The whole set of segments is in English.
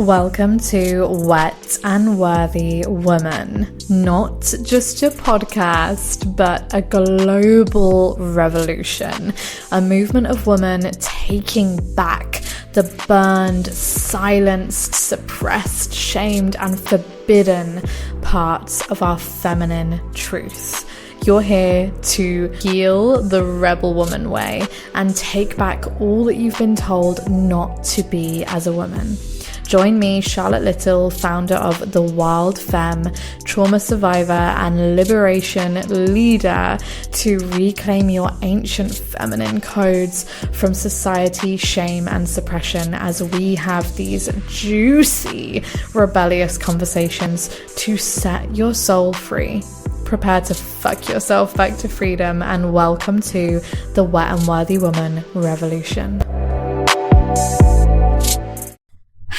Welcome to Wet and Worthy Woman. Not just a podcast, but a global revolution. A movement of women taking back the burned, silenced, suppressed, shamed, and forbidden parts of our feminine truth. You're here to heal the rebel woman way and take back all that you've been told not to be as a woman. Join me, Charlotte Little, founder of The Wild Femme, trauma survivor and liberation leader, to reclaim your ancient feminine codes from society, shame, and suppression as we have these juicy, rebellious conversations to set your soul free. Prepare to fuck yourself back to freedom, and welcome to the Wet and Worthy Woman Revolution.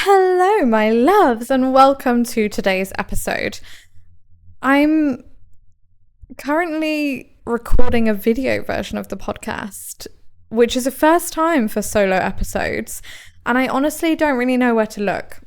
Hello, my loves, and welcome to today's episode. I'm currently recording a video version of the podcast, which is a first time for solo episodes, and I honestly don't really know where to look.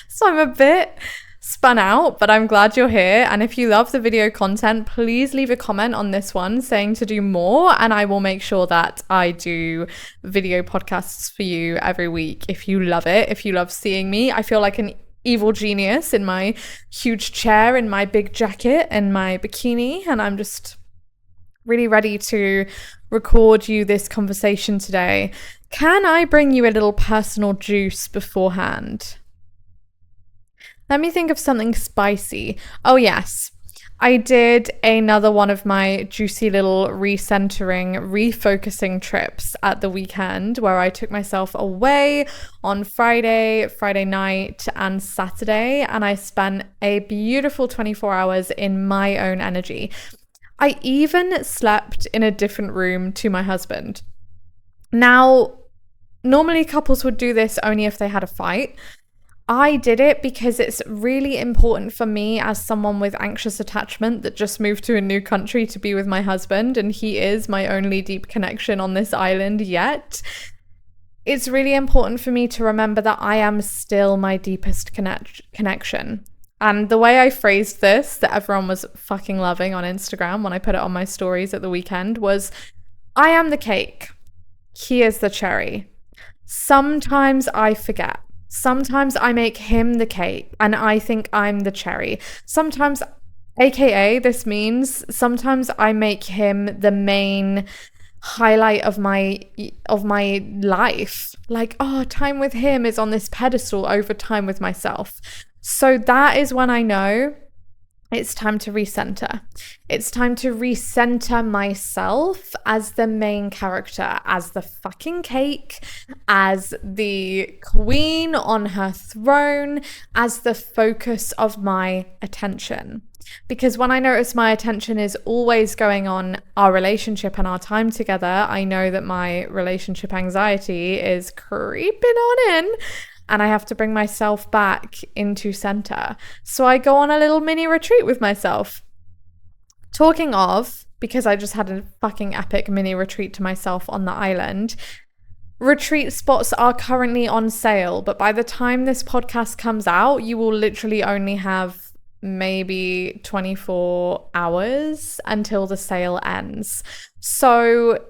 So I'm a bit spun out, but I'm glad you're here. And if you love the video content, please leave a comment on this one saying to do more, and I will make sure that I do video podcasts for you every week. If you love it, if you love seeing me, I feel like an evil genius in my huge chair, in my big jacket and my bikini, and I'm just really ready to record you this conversation today. Can I bring you a little personal juice beforehand? Let me think of something spicy. Oh yes, I did another one of my juicy little recentering, refocusing trips at the weekend, where I took myself away on Friday night and Saturday, and I spent a beautiful 24 hours in my own energy. I even slept in a different room to my husband. Now, normally couples would do this only if they had a fight. I did it because it's really important for me as someone with anxious attachment that just moved to a new country to be with my husband, and he is my only deep connection on this island yet. It's really important for me to remember that I am still my deepest connection. And the way I phrased this, that everyone was fucking loving on Instagram when I put it on my stories at the weekend, was, I am the cake, he is the cherry. Sometimes I forget. Sometimes I make him the cake and I think I'm the cherry. Sometimes, aka this means sometimes I make him the main highlight of my life. Like, oh, time with him is on this pedestal over time with myself. So that is when I know it's time to recenter. It's time to recenter myself as the main character, as the fucking cake, as the queen on her throne, as the focus of my attention. Because when I notice my attention is always going on our relationship and our time together, I know that my relationship anxiety is creeping on in. And I have to bring myself back into center. So I go on a little mini retreat with myself. Talking of, because I just had a fucking epic mini retreat to myself on the island, retreat spots are currently on sale, but by the time this podcast comes out, you will literally only have maybe 24 hours until the sale ends. So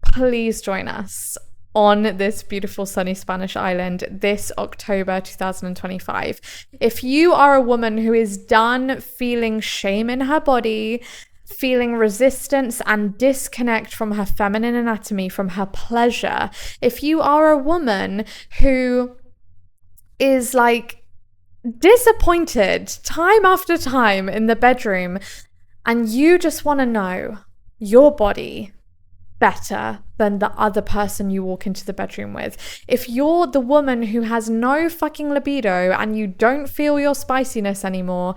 please join us on this beautiful sunny Spanish island this October 2025. If you are a woman who is done feeling shame in her body, feeling resistance and disconnect from her feminine anatomy, from her pleasure, if you are a woman who is like disappointed time after time in the bedroom and you just want to know your body better than the other person you walk into the bedroom with. If you're the woman who has no fucking libido and you don't feel your spiciness anymore,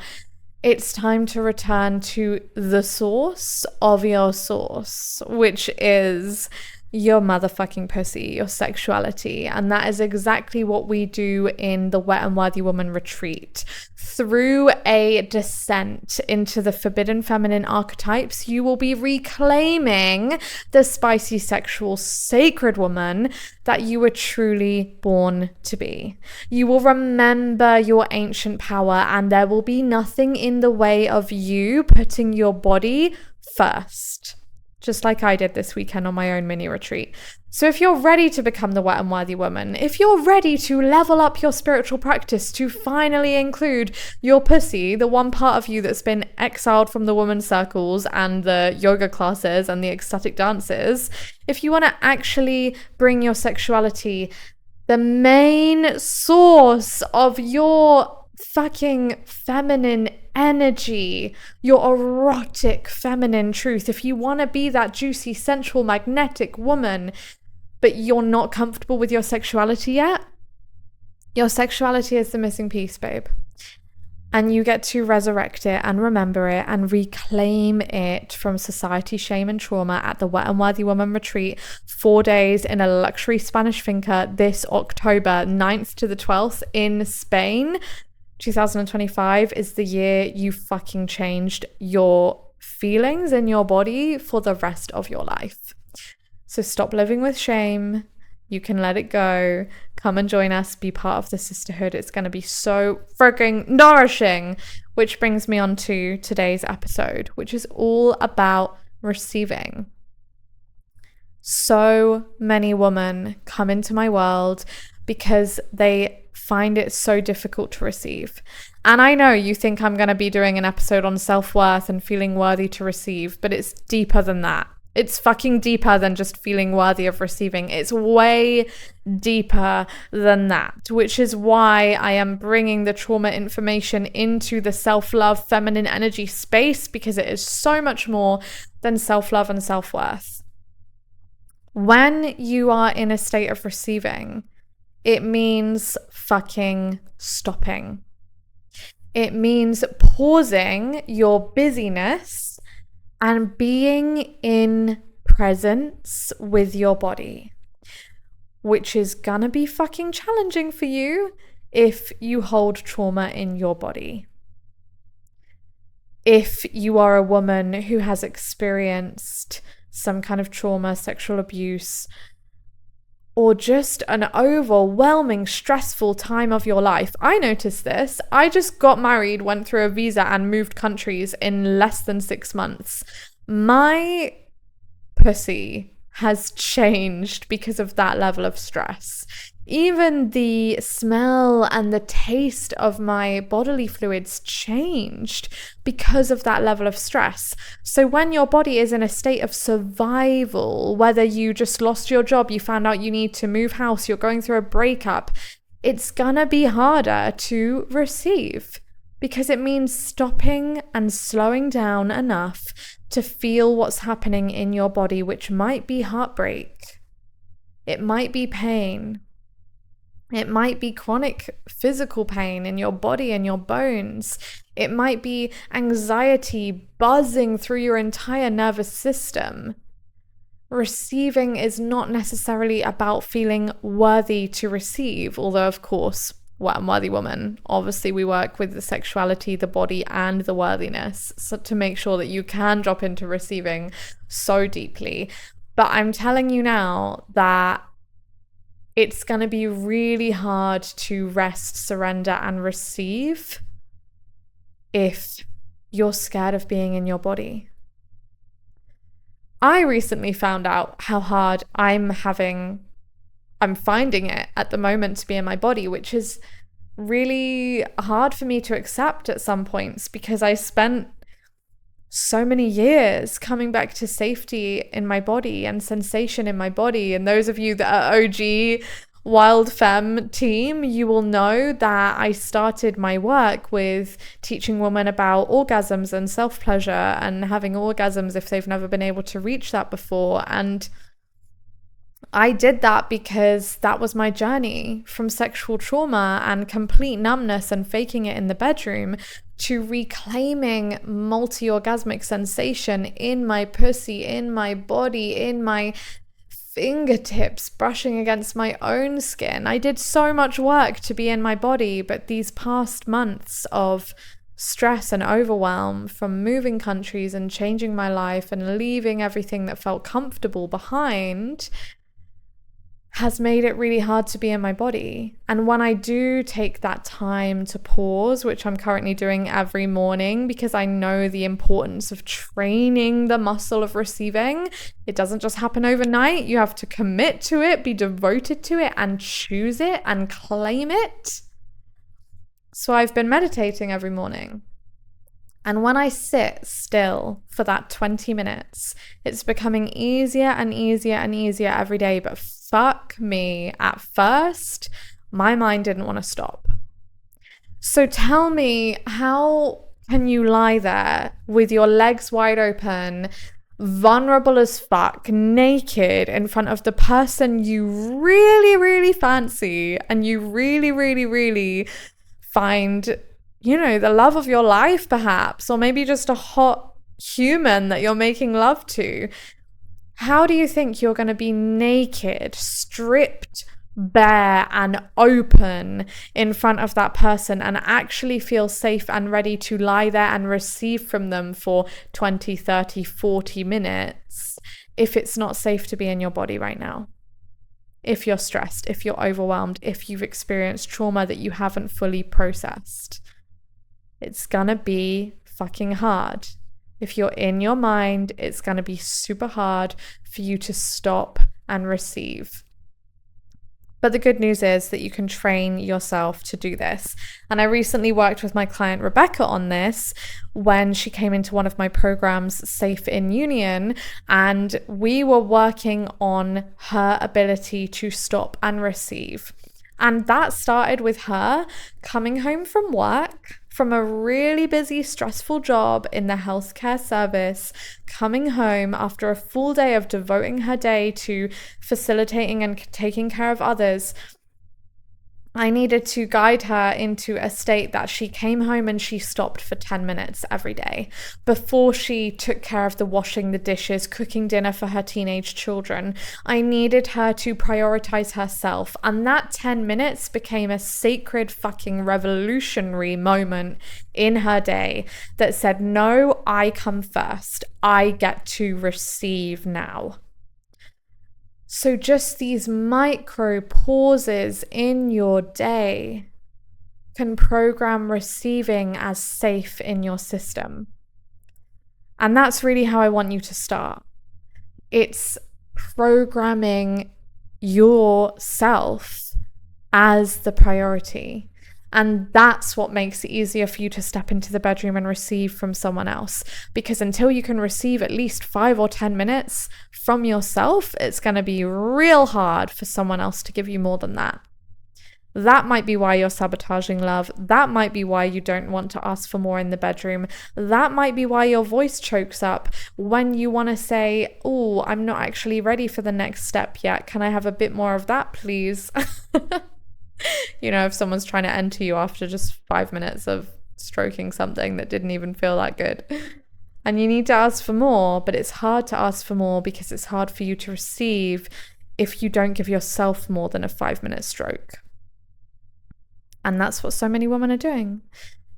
it's time to return to the source of your source, which is your motherfucking pussy, your sexuality. And that is exactly what we do in the Wet and Worthy Woman retreat. Through a descent into the forbidden feminine archetypes, you will be reclaiming the spicy, sexual, sacred woman that you were truly born to be. You will remember your ancient power, and there will be nothing in the way of you putting your body first. Just like I did this weekend on my own mini retreat. So if you're ready to become the Wet and Worthy Woman, if you're ready to level up your spiritual practice to finally include your pussy, the one part of you that's been exiled from the women's circles and the yoga classes and the ecstatic dances, if you want to actually bring your sexuality, the main source of your fucking feminine energy, your erotic feminine truth, if you want to be that juicy, sensual, magnetic woman, but you're not comfortable with your sexuality yet, your sexuality is the missing piece, babe. And you get to resurrect it and remember it and reclaim it from society, shame, and trauma at the Wet and Worthy Woman retreat, 4 days in a luxury Spanish finca this October 9th to the 12th in Spain. 2025 is the year you fucking changed your feelings in your body for the rest of your life. So stop living with shame. You can let it go. Come and join us. Be part of the sisterhood. It's going to be so freaking nourishing. Which brings me on to today's episode, which is all about receiving. So many women come into my world because they find it so difficult to receive. And I know you think I'm going to be doing an episode on self-worth and feeling worthy to receive, but it's deeper than that. It's fucking deeper than just feeling worthy of receiving. It's way deeper than that, which is why I am bringing the trauma information into the self-love feminine energy space, because it is so much more than self-love and self-worth. When you are in a state of receiving, it means fucking stopping. It means pausing your busyness and being in presence with your body, which is gonna be fucking challenging for you if you hold trauma in your body. If you are a woman who has experienced some kind of trauma, sexual abuse, or just an overwhelming, stressful time of your life. I noticed this. I just got married, went through a visa, and moved countries in less than 6 months. My pussy has changed because of that level of stress. Even the smell and the taste of my bodily fluids changed because of that level of stress. So when your body is in a state of survival, whether you just lost your job, you found out you need to move house, you're going through a breakup, it's gonna be harder to receive, because it means stopping and slowing down enough to feel what's happening in your body, which might be heartbreak, it might be pain, it might be chronic physical pain in your body and your bones. It might be anxiety buzzing through your entire nervous system. Receiving is not necessarily about feeling worthy to receive, although, of course, Wet and Worthy Woman, obviously we work with the sexuality, the body, and the worthiness, so to make sure that you can drop into receiving so deeply. But I'm telling you now that it's going to be really hard to rest, surrender, and receive if you're scared of being in your body. I recently found out how hard I'm finding it at the moment to be in my body, which is really hard for me to accept at some points, because I spent so many years coming back to safety in my body and sensation in my body. And those of you that are OG Wild Femme team, you will know that I started my work with teaching women about orgasms and self-pleasure and having orgasms if they've never been able to reach that before. And I did that because that was my journey from sexual trauma and complete numbness and faking it in the bedroom to reclaiming multi-orgasmic sensation in my pussy, in my body, in my fingertips brushing against my own skin. I did so much work to be in my body, but these past months of stress and overwhelm from moving countries and changing my life and leaving everything that felt comfortable behind has made it really hard to be in my body. And when I do take that time to pause, which I'm currently doing every morning because I know the importance of training the muscle of receiving, it doesn't just happen overnight. You have to commit to it, be devoted to it, and choose it and claim it. So I've been meditating every morning. And when I sit still for that 20 minutes, it's becoming easier and easier and easier every day. But fuck me, at first, my mind didn't want to stop. So tell me, how can you lie there with your legs wide open, vulnerable as fuck, naked in front of the person you really, really fancy and you really, really, really find, you know, the love of your life perhaps, or maybe just a hot human that you're making love to? How do you think you're going to be naked, stripped bare and open in front of that person and actually feel safe and ready to lie there and receive from them for 20, 30, 40 minutes if it's not safe to be in your body right now? If you're stressed, if you're overwhelmed, if you've experienced trauma that you haven't fully processed, it's gonna be fucking hard. If you're in your mind, it's gonna be super hard for you to stop and receive. But the good news is that you can train yourself to do this. And I recently worked with my client Rebecca on this when she came into one of my programs, Safe in Union, and we were working on her ability to stop and receive. And that started with her coming home from work, from a really busy, stressful job in the healthcare service, coming home after a full day of devoting her day to facilitating and taking care of others. I needed to guide her into a state that she came home and she stopped for 10 minutes every day before she took care of the washing the dishes, cooking dinner for her teenage children. I needed her to prioritize herself. And that 10 minutes became a sacred fucking revolutionary moment in her day that said, no, I come first. I get to receive now. So just these micro pauses in your day can program receiving as safe in your system. And that's really how I want you to start. It's programming yourself as the priority. And that's what makes it easier for you to step into the bedroom and receive from someone else. Because until you can receive at least 5 or 10 minutes from yourself, it's going to be real hard for someone else to give you more than that. That might be why you're sabotaging love. That might be why you don't want to ask for more in the bedroom. That might be why your voice chokes up when you want to say, oh, I'm not actually ready for the next step yet. Can I have a bit more of that, please? You know, if someone's trying to enter you after just 5 minutes of stroking something that didn't even feel that good. And you need to ask for more, but it's hard to ask for more because it's hard for you to receive if you don't give yourself more than a 5-minute stroke. And that's what so many women are doing.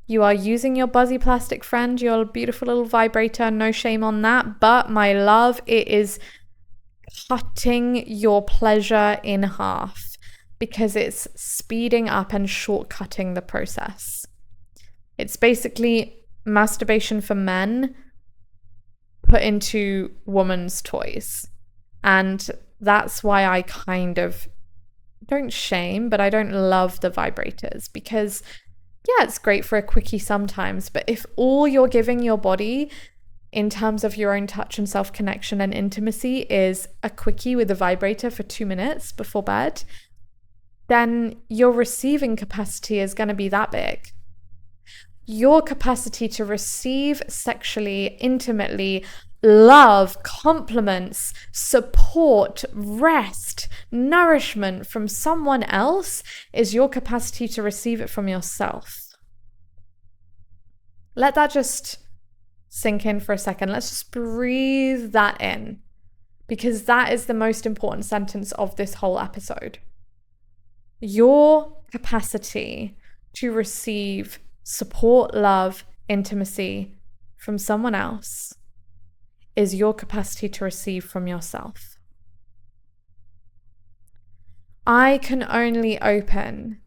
You are using your buzzy plastic friend, your beautiful little vibrator, no shame on that. But my love, it is cutting your pleasure in half, because it's speeding up and shortcutting the process. It's basically masturbation for men put into women's toys. And that's why I kind of don't shame, but I don't love the vibrators, because yeah, it's great for a quickie sometimes, but if all you're giving your body in terms of your own touch and self-connection and intimacy is a quickie with a vibrator for 2 minutes before bed, then your receiving capacity is going to be that big. Your capacity to receive sexually, intimately, love, compliments, support, rest, nourishment from someone else is your capacity to receive it from yourself. Let that just sink in for a second. Let's just breathe that in. because that is the most important sentence of this whole episode. Your capacity to receive support, love, intimacy from someone else is your capacity to receive from yourself. I can only open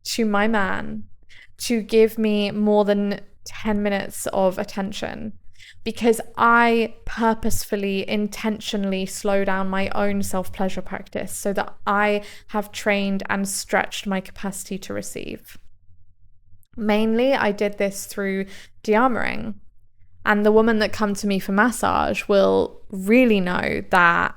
to my man to give me more than 10 minutes of attention because I purposefully, intentionally slow down my own self-pleasure practice so that I have trained and stretched my capacity to receive. Mainly, I did this through de-armoring. And the women that come to me for massage will really know that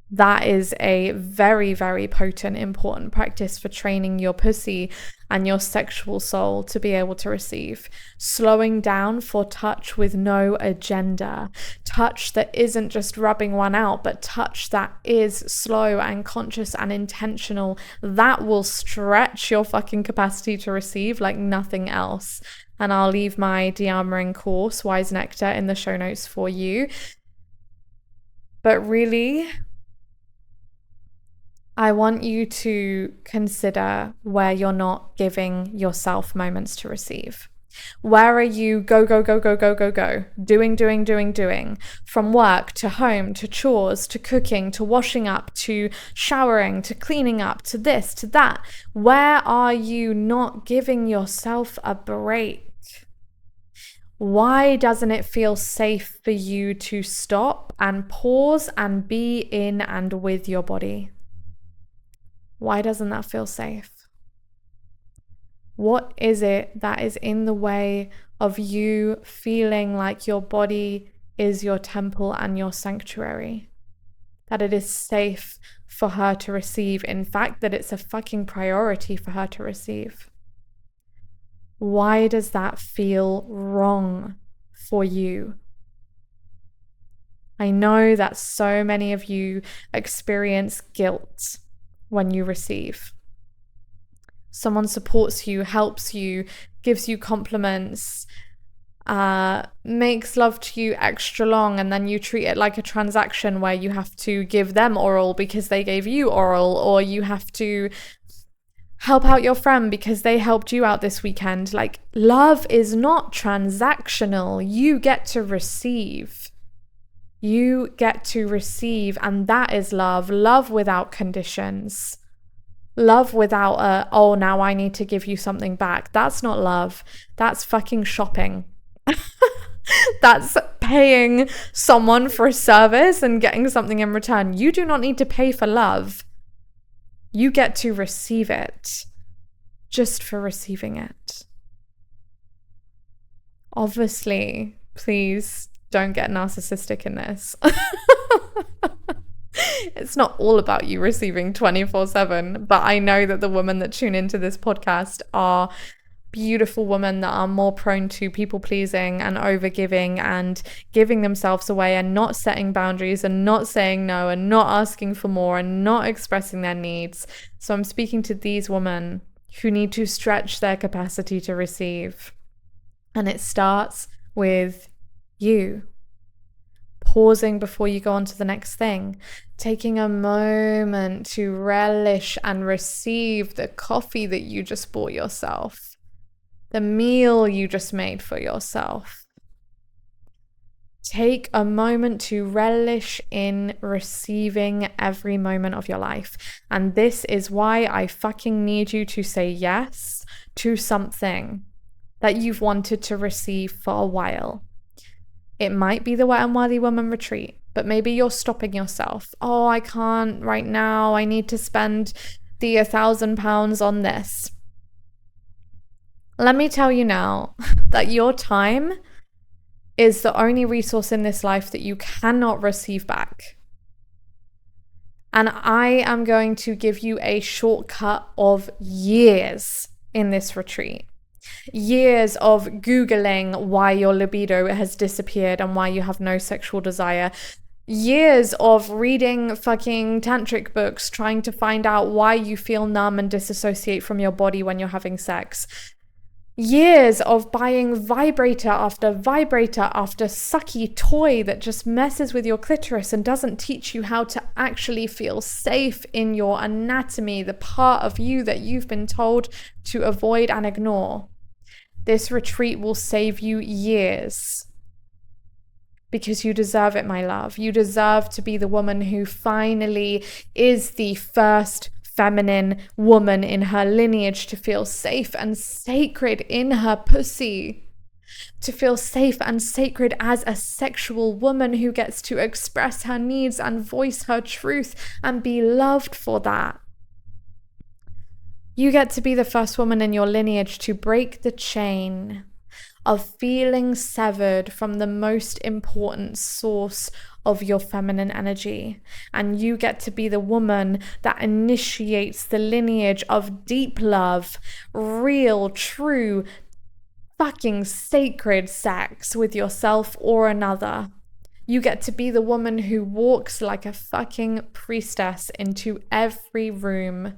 that is a very, very potent, important practice for training your pussy and your sexual soul to be able to receive. Slowing down for touch with no agenda. Touch that isn't just rubbing one out, but touch that is slow and conscious and intentional. That will stretch your fucking capacity to receive like nothing else. And I'll leave my de-armoring course, Wise Nectar, in the show notes for you. But really, I want you to consider where you're not giving yourself moments to receive. Where are you go, doing, from work to home, to chores, to cooking, to washing up, to showering, to cleaning up, to this, to that? Where are you not giving yourself a break? Why doesn't it feel safe for you to stop and pause and be in and with your body? Why doesn't that feel safe? What is it that is in the way of you feeling like your body is your temple and your sanctuary? That it is safe for her to receive. In fact, that it's a fucking priority for her to receive. Why does that feel wrong for you? I know that so many of you experience guilt when you receive. Someone supports you, helps you, gives you compliments, makes love to you extra long, and then you treat it like a transaction where you have to give them oral because they gave you oral, or you have to help out your friend because they helped you out this weekend. Like, love is not transactional. You get to receive. You get to receive, and that is love. Love without conditions. Love without oh, now I need to give you something back. That's not love. That's fucking shopping. That's paying someone for a service and getting something in return. You do not need to pay for love. You get to receive it just for receiving it. Obviously, please don't get narcissistic in this. It's not all about you receiving 24/7, but I know that the women that tune into this podcast are beautiful women that are more prone to people pleasing and overgiving and giving themselves away and not setting boundaries and not saying no and not asking for more and not expressing their needs. So I'm speaking to these women who need to stretch their capacity to receive. And it starts with you. Pausing before you go on to the next thing, taking a moment to relish and receive the coffee that you just bought yourself, the meal you just made for yourself. Take a moment to relish in receiving every moment of your life. And this is why I fucking need you to say yes to something that you've wanted to receive for a while. It might be the Wet and Worthy Woman retreat, but maybe you're stopping yourself. Oh, I can't right now. I need to spend the £1,000 on this. Let me tell you now that your time is the only resource in this life that you cannot receive back. And I am going to give you a shortcut of years in this retreat. Years of Googling why your libido has disappeared and why you have no sexual desire. Years of reading fucking tantric books trying to find out why you feel numb and disassociate from your body when you're having sex. years of buying vibrator after sucky toy that just messes with your clitoris and doesn't teach you how to actually feel safe in your anatomy, the part of you that you've been told to avoid and ignore. This retreat will save you years. Because you deserve it, my love. You deserve to be the woman who finally is the first feminine woman in her lineage to feel safe and sacred in her pussy. To feel safe and sacred as a sexual woman who gets to express her needs and voice her truth and be loved for that. You get to be the first woman in your lineage to break the chain of feeling severed from the most important source of your feminine energy. And you get to be the woman that initiates the lineage of deep love, real, true, fucking sacred sex with yourself or another. You get to be the woman who walks like a fucking priestess into every room,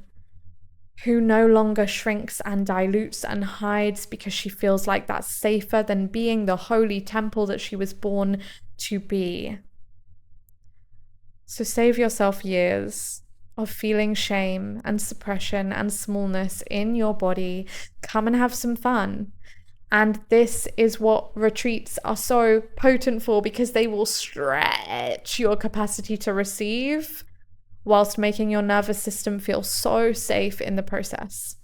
who no longer shrinks and dilutes and hides because she feels like that's safer than being the holy temple that she was born to be. So save yourself years of feeling shame and suppression and smallness in your body. Come and have some fun. And this is what retreats are so potent for, because they will stretch your capacity to receive whilst making your nervous system feel so safe in the process.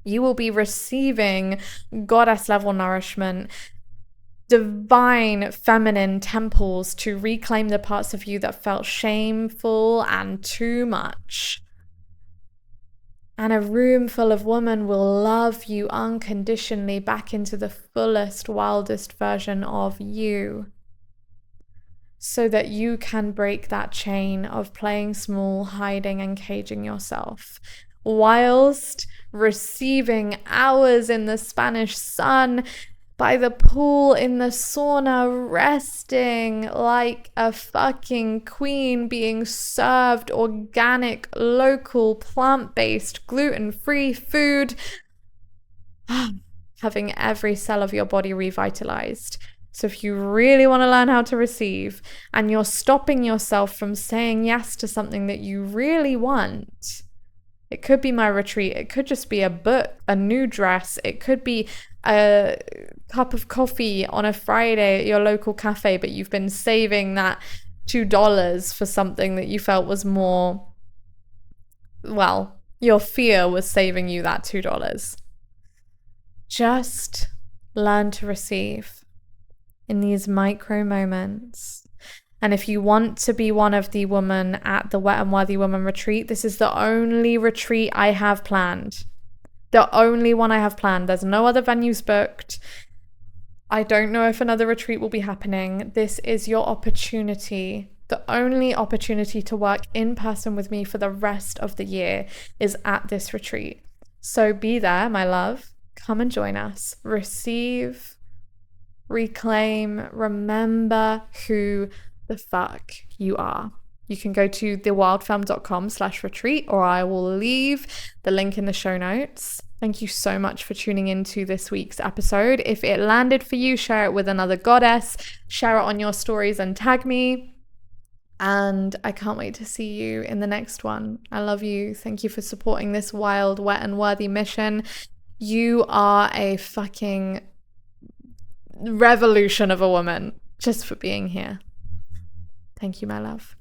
You will be receiving goddess level nourishment, divine feminine temples to reclaim the parts of you that felt shameful and too much. And a room full of women will love you unconditionally back into the fullest, wildest version of you, so that you can break that chain of playing small, hiding and caging yourself, whilst receiving hours in the Spanish sun, by the pool, in the sauna, resting like a fucking queen, being served organic, local, plant-based, gluten-free food, having every cell of your body revitalized. So if you really want to learn how to receive, and you're stopping yourself from saying yes to something that you really want, it could be my retreat, it could just be a book, a new dress, it could be a cup of coffee on a Friday at your local cafe, but you've been saving that $2 for something that you felt was more, well, your fear was saving you that $2. Just learn to receive in these micro moments. And if you want to be one of the women at the Wet and Worthy Woman retreat, this is the only retreat I have planned. The only one I have planned. There's no other venues booked. I don't know if another retreat will be happening. This is your opportunity. The only opportunity to work in person with me for the rest of the year is at this retreat. So be there, my love. Come and join us. Receive, reclaim, remember who the fuck you are. You can go to thewildfemme.com/retreat, or I will leave the link in the show notes. Thank you so much for tuning into this week's episode. If it landed for you, share it with another goddess, share it on your stories and tag me. And I can't wait to see you in the next one. I love you. Thank you for supporting this wild, wet and worthy mission. You are a fucking revolution of a woman just for being here. Thank you, my love.